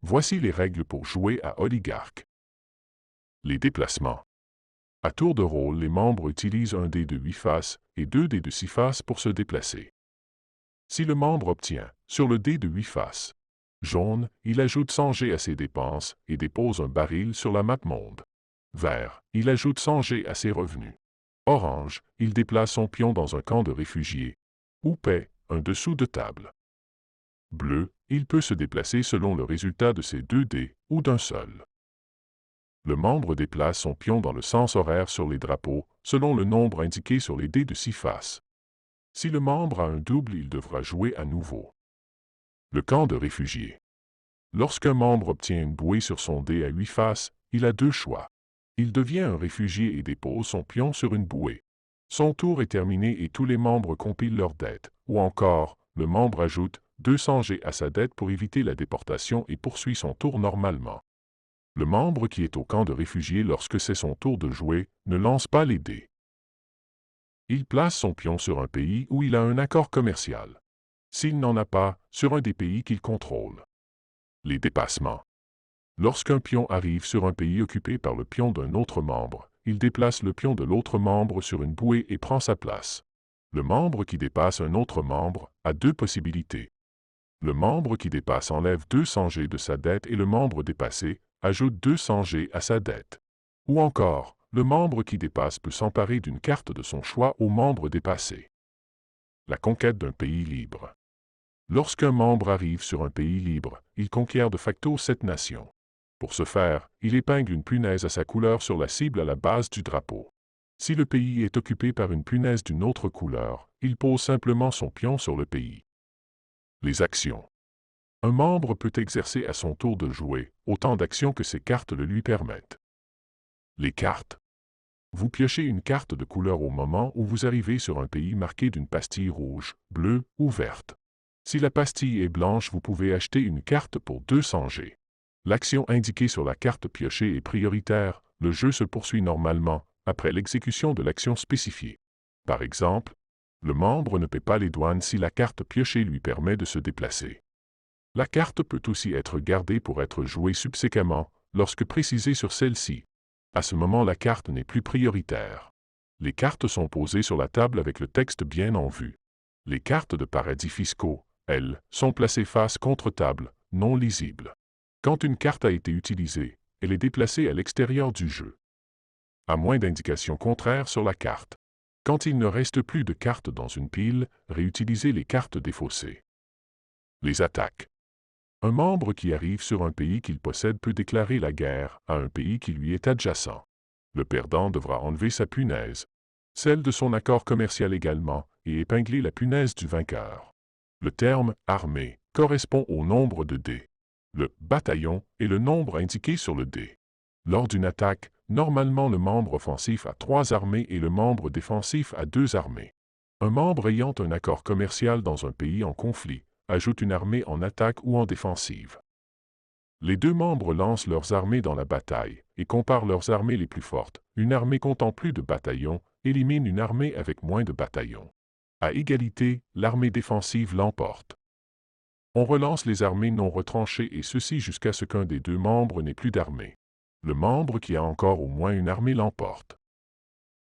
Voici les règles pour jouer à Oligarque. Les déplacements. À tour de rôle, les membres utilisent un dé de 8 faces et 2 dés de 6 faces pour se déplacer. Si le membre obtient, sur le dé de 8 faces, jaune, il ajoute 100 G à ses dépenses et dépose un baril sur la map monde. Vert, il ajoute 100 G à ses revenus. Orange, il déplace son pion dans un camp de réfugiés. Ou paie, un dessous de table. Bleu, il peut se déplacer selon le résultat de ses 2 dés ou d'un seul. Le membre déplace son pion dans le sens horaire sur les drapeaux, selon le nombre indiqué sur les dés de 6 faces. Si le membre a un double, il devra jouer à nouveau. Le camp de réfugiés. Lorsqu'un membre obtient une bouée sur son dé à 8 faces, il a 2 choix. Il devient un réfugié et dépose son pion sur une bouée. Son tour est terminé et tous les membres compilent leurs dettes. Ou encore, le membre ajoute 200 G à sa dette pour éviter la déportation et poursuit son tour normalement. Le membre qui est au camp de réfugiés lorsque c'est son tour de jouer ne lance pas les dés. Il place son pion sur un pays où il a un accord commercial. S'il n'en a pas, sur un des pays qu'il contrôle. Les dépassements. Lorsqu'un pion arrive sur un pays occupé par le pion d'un autre membre, il déplace le pion de l'autre membre sur une bouée et prend sa place. Le membre qui dépasse un autre membre a 2 possibilités. Le membre qui dépasse enlève 200 G de sa dette et le membre dépassé ajoute 200 G à sa dette. Ou encore, le membre qui dépasse peut s'emparer d'une carte de son choix au membre dépassé. La conquête d'un pays libre. Lorsqu'un membre arrive sur un pays libre, il conquiert de facto cette nation. Pour ce faire, il épingle une punaise à sa couleur sur la cible à la base du drapeau. Si le pays est occupé par une punaise d'une autre couleur, il pose simplement son pion sur le pays. Les actions. Un membre peut exercer à son tour de jouer autant d'actions que ses cartes le lui permettent. Les cartes. Vous piochez une carte de couleur au moment où vous arrivez sur un pays marqué d'une pastille rouge, bleue ou verte. Si la pastille est blanche, vous pouvez acheter une carte pour 200 G. L'action indiquée sur la carte piochée est prioritaire, le jeu se poursuit normalement, après l'exécution de l'action spécifiée. Par exemple, le membre ne paie pas les douanes si la carte piochée lui permet de se déplacer. La carte peut aussi être gardée pour être jouée subséquemment, lorsque précisée sur celle-ci. À ce moment, la carte n'est plus prioritaire. Les cartes sont posées sur la table avec le texte bien en vue. Les cartes de paradis fiscaux, elles, sont placées face contre table, non lisibles. Quand une carte a été utilisée, elle est déplacée à l'extérieur du jeu. À moins d'indications contraires sur la carte. Quand il ne reste plus de cartes dans une pile, réutilisez les cartes défaussées. Les attaques. Un membre qui arrive sur un pays qu'il possède peut déclarer la guerre à un pays qui lui est adjacent. Le perdant devra enlever sa punaise, celle de son accord commercial également, et épingler la punaise du vainqueur. Le terme « armée » correspond au nombre de dés. Le « bataillon » est le nombre indiqué sur le dé. Lors d'une attaque, normalement le membre offensif a 3 armées et le membre défensif a 2 armées. Un membre ayant un accord commercial dans un pays en conflit ajoute une armée en attaque ou en défensive. Les 2 membres lancent leurs armées dans la bataille et comparent leurs armées les plus fortes. Une armée comptant plus de bataillons élimine une armée avec moins de bataillons. À égalité, l'armée défensive l'emporte. On relance les armées non retranchées et ceci jusqu'à ce qu'un des 2 membres n'ait plus d'armée. Le membre qui a encore au moins une armée l'emporte.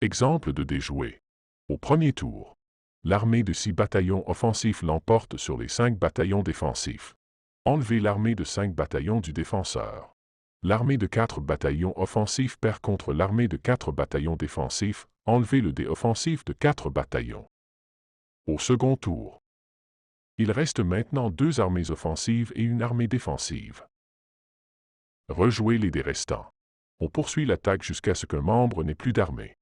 Exemple de déjouer. Au premier tour, l'armée de 6 bataillons offensifs l'emporte sur les 5 bataillons défensifs. Enlevez l'armée de 5 bataillons du défenseur. L'armée de 4 bataillons offensifs perd contre l'armée de 4 bataillons défensifs. Enlevez le dé offensif de 4 bataillons. Au second tour, il reste maintenant 2 armées offensives et une armée défensive. Rejouez les dés restants. On poursuit l'attaque jusqu'à ce qu'un membre n'ait plus d'armée.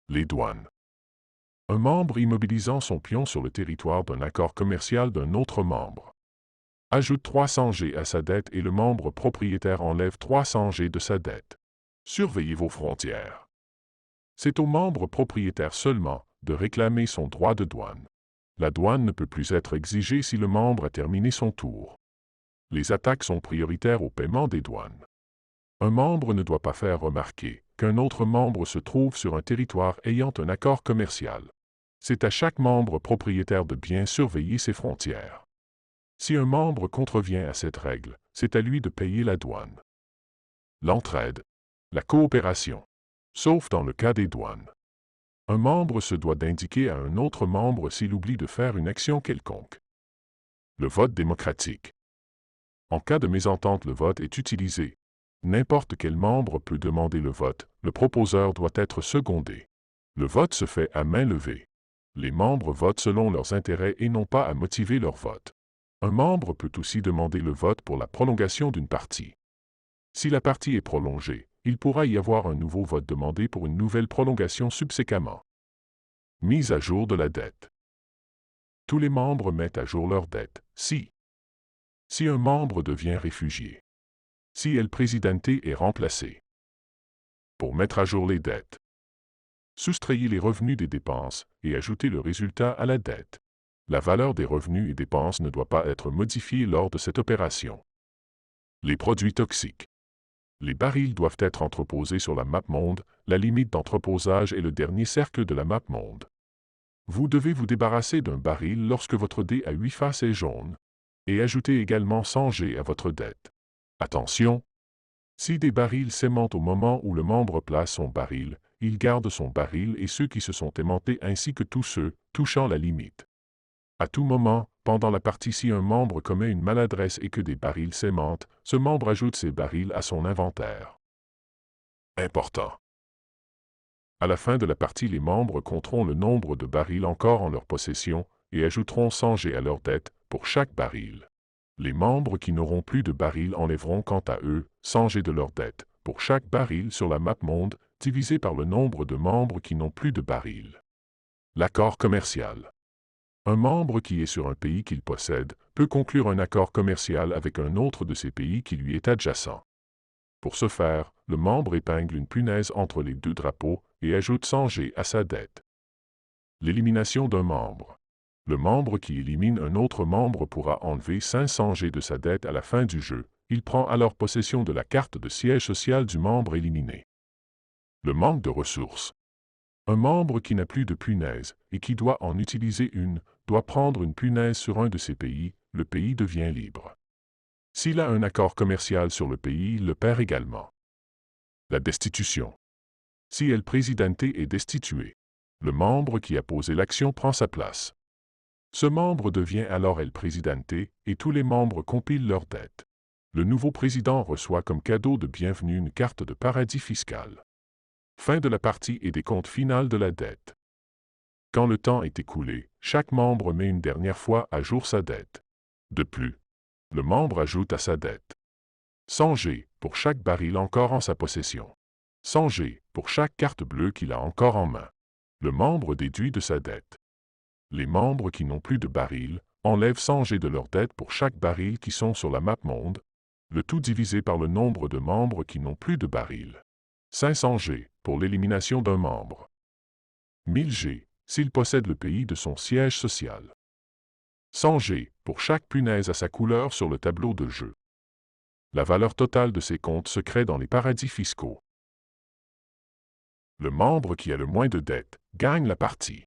Les douanes. Un membre immobilisant son pion sur le territoire d'un accord commercial d'un autre membre ajoute 300 G à sa dette et le membre propriétaire enlève 300 G de sa dette. Surveillez vos frontières. C'est au membre propriétaire seulement de réclamer son droit de douane. La douane ne peut plus être exigée si le membre a terminé son tour. Les attaques sont prioritaires au paiement des douanes. Un membre ne doit pas faire remarquer qu'un autre membre se trouve sur un territoire ayant un accord commercial. C'est à chaque membre propriétaire de bien surveiller ses frontières. Si un membre contrevient à cette règle, c'est à lui de payer la douane. L'entraide. La coopération. Sauf dans le cas des douanes. Un membre se doit d'indiquer à un autre membre s'il oublie de faire une action quelconque. Le vote démocratique. En cas de mésentente, le vote est utilisé. N'importe quel membre peut demander le vote, le proposeur doit être secondé. Le vote se fait à main levée. Les membres votent selon leurs intérêts et non pas à motiver leur vote. Un membre peut aussi demander le vote pour la prolongation d'une partie. Si la partie est prolongée, il pourra y avoir un nouveau vote demandé pour une nouvelle prolongation subséquemment. Mise à jour de la dette. Tous les membres mettent à jour leur dette, si un membre devient réfugié, si El Presidente est remplacé. Pour mettre à jour les dettes, soustrayez les revenus des dépenses et ajoutez le résultat à la dette. La valeur des revenus et dépenses ne doit pas être modifiée lors de cette opération. Les produits toxiques. Les barils doivent être entreposés sur la map monde, la limite d'entreposage est le dernier cercle de la map monde. Vous devez vous débarrasser d'un baril lorsque votre dé à 8 faces est jaune, et ajouter également 100 G à votre dette. Attention! Si des barils s'aimantent au moment où le membre place son baril, il garde son baril et ceux qui se sont aimantés ainsi que tous ceux touchant la limite. À tout moment, pendant la partie, si un membre commet une maladresse et que des barils s'aimantent, ce membre ajoute ces barils à son inventaire. Important. À la fin de la partie, les membres compteront le nombre de barils encore en leur possession et ajouteront 100 G à leur dette pour chaque baril. Les membres qui n'auront plus de barils enlèveront quant à eux 100 G de leur dette pour chaque baril sur la map monde divisé par le nombre de membres qui n'ont plus de barils. L'accord commercial. Un membre qui est sur un pays qu'il possède peut conclure un accord commercial avec un autre de ces pays qui lui est adjacent. Pour ce faire, le membre épingle une punaise entre les deux drapeaux et ajoute 100 G à sa dette. L'élimination d'un membre. Le membre qui élimine un autre membre pourra enlever 500 G de sa dette à la fin du jeu. Il prend alors possession de la carte de siège social du membre éliminé. Le manque de ressources. Un membre qui n'a plus de punaise et qui doit en utiliser une, doit prendre une punaise sur un de ces pays, le pays devient libre. S'il a un accord commercial sur le pays, il le perd également. La destitution. Si El Presidente est destitué, le membre qui a posé l'action prend sa place. Ce membre devient alors El Presidente et tous les membres compilent leurs dettes. Le nouveau président reçoit comme cadeau de bienvenue une carte de paradis fiscal. Fin de la partie et des comptes finales de la dette. Quand le temps est écoulé, chaque membre met une dernière fois à jour sa dette. De plus, le membre ajoute à sa dette 100 G pour chaque baril encore en sa possession. 100 G pour chaque carte bleue qu'il a encore en main. Le membre déduit de sa dette. Les membres qui n'ont plus de baril enlèvent 100 G de leur dette pour chaque baril qui sont sur la map monde, le tout divisé par le nombre de membres qui n'ont plus de baril. 500 G pour l'élimination d'un membre. 1000 G s'il possède le pays de son siège social. 100 G pour chaque punaise à sa couleur sur le tableau de jeu. La valeur totale de ces comptes secrets dans les paradis fiscaux. Le membre qui a le moins de dettes gagne la partie.